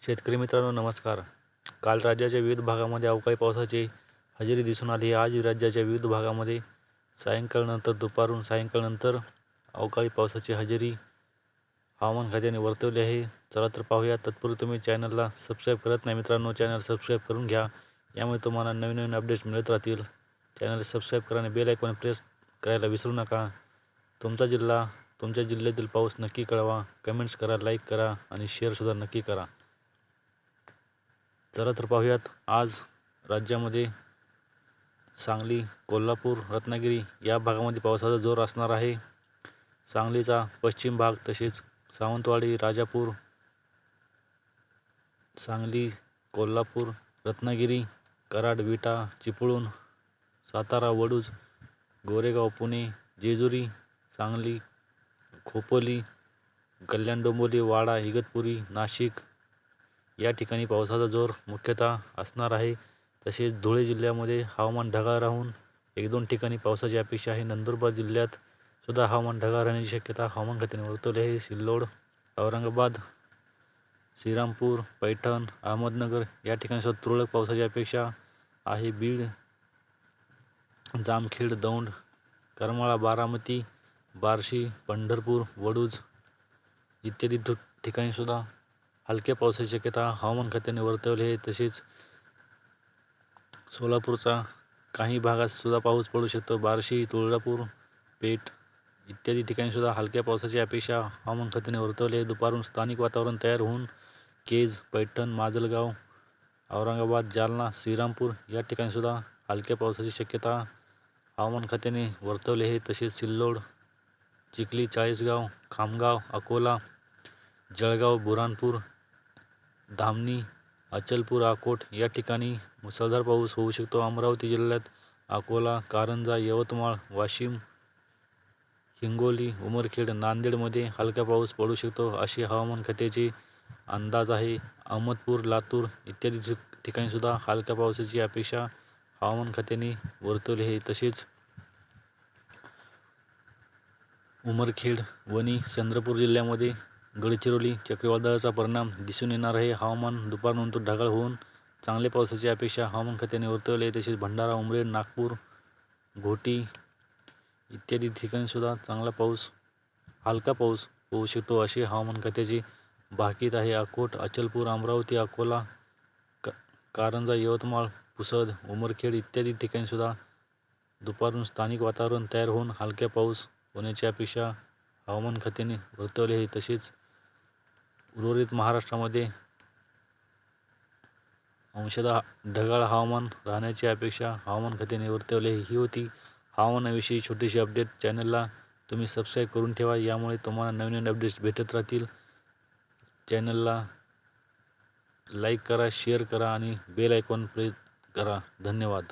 शेतकरी मित्रांनो नमस्कार. काल राज्याच्या विविध भागामध्ये अवकाळी पावसाची हजेरी दिसून आली. आज राज्याच्या विविध भागामध्ये सायंकाळनंतर दुपारून सायंकाळनंतर अवकाळी पावसाची हजेरी हवामान खात्याने वर्तवली आहे. चला तर पाहूया. तत्पूर्वी तुम्ही चॅनलला सबस्क्राईब करत नाही मित्रांनो, चॅनल सबस्क्राईब करून घ्या. यामुळे तुम्हाला नवीन नवीन अपडेट्स मिळत राहतील. चॅनल सबस्क्राईब करा आणि बेल आयकॉन प्रेस करायला विसरू नका. तुमचा जिल्हा, तुमच्या जिल्ह्यातील पाऊस नक्की कळवा. कमेंट्स करा, लाईक करा आणि शेअरसुद्धा नक्की करा. चला तर पाहूयात. आज राज्यामध्ये सांगली, कोल्हापूर, रत्नागिरी या भागामध्ये पावसाचा जोर असणार आहे. सांगलीचा पश्चिम भाग तसेच सावंतवाडी, राजापूर, सांगली, कोल्हापूर, रत्नागिरी, कराड, विटा, चिपळूण, सातारा, वडूज, गोरेगाव, पुणे, जेजुरी, सांगली, खोपोली, कल्याण, डोंबिवली, वाडा, इगतपुरी, नाशिक या ठिकाणी पावसाचा जोर मुख्यतः असणार आहे. तसेच धुळे जिल्ह्यामध्ये हवामान ढगाळ राहून 1-2 ठिकाणी पावसाची अपेक्षा आहे. नंदुरबार जिल्ह्यात सुद्धा हवामान ढगाळ राहण्याची शक्यता हवामान खात्याने वर्तवली आहे. सिल्लोड, औरंगाबाद, श्रीरामपूर, पैठण, अहमदनगर या ठिकाणी सुद्धा तुरळक पावसाची अपेक्षा आहे. बीड, जामखेड, दौंड, करमाळा, बारामती, बार्शी, पंढरपूर, वडूज इत्यादी ठिकाणी सुद्धा हलक्या पावसाची शक्यता हवामान खात्याने वर्तवली आहे. तसेच सोलापूरचा काही भागात सुद्धा पाऊस पडू शकतो. बार्शी, तुळजापूर, पेठ इत्यादी ठिकाणी सुद्धा हलक्या पावसाची अपेक्षा हवामान खात्याने वर्तवली आहे. दुपारून स्थानिक वातावरण तयार होऊन केज, पैठण, माजलगाव, औरंगाबाद, जालना, श्रीरामपूर या ठिकाणी सुद्धा हलक्या पावसाची शक्यता हवामान खात्याने वर्तवली आहे. तसेच सिल्लोड, चिखली, चाळीसगाव, खामगाव, अकोला, जळगाव, बुऱ्हाणपूर, धामणी, अचलपूर, अकोट या ठिकाणी मुसळधार पाऊस होऊ शकतो. अमरावती जिल्ह्यात अकोला, कारंजा, यवतमाळ, वाशिम, हिंगोली, उमरखेड, नांदेडमध्ये हलका पाऊस पडू शकतो अशी हवामान खात्याची अंदाज आहे. अहमदपूर, लातूर इत्यादी ठिकाणी सुद्धा हलक्या पावसाची अपेक्षा हवामान खात्याने वर्तवली आहे. तसेच उमरखेड, वणी, चंद्रपूर जिल्ह्यामध्ये गडचिरोली चक्रीवादळाचा परिणाम दिसून येणार आहे. हवामान दुपारनंतर ढगाळ होऊन चांगल्या पावसाची अपेक्षा हवामान खात्याने वर्तवली आहे. तसेच भंडारा, उमरेड, नागपूर, घोटी इत्यादी ठिकाणी सुद्धा चांगला पाऊस, हलका पाऊस होऊ शकतो अशी हवामान खात्याची भाकीत आहे. अकोट, अचलपूर, अमरावती, अकोला, कारंजा, यवतमाळ, पुसद, उमरखेड इत्यादी ठिकाणी सुद्धा दुपारून स्थानिक वातावरण तयार होऊन हलक्या पाऊस होण्याची अपेक्षा हवामान खात्याने वर्तवली आहे. तसेच उर्वरित महाराष्ट्रामध्ये अंशतः ढगाळ हवामान राहण्याची अपेक्षा हवामान खात्याने वर्तवली आहे. ही होती हवामानाविषयी छोटीशी अपडेट. चॅनलला तुम्ही सबस्क्राईब करून ठेवा, यामुळे तुम्हाला नवीन नवीन अपडेट्स भेटत राहतील. चॅनलला लाईक करा, शेअर करा आणि बेल आयकॉन प्रेस करा. धन्यवाद.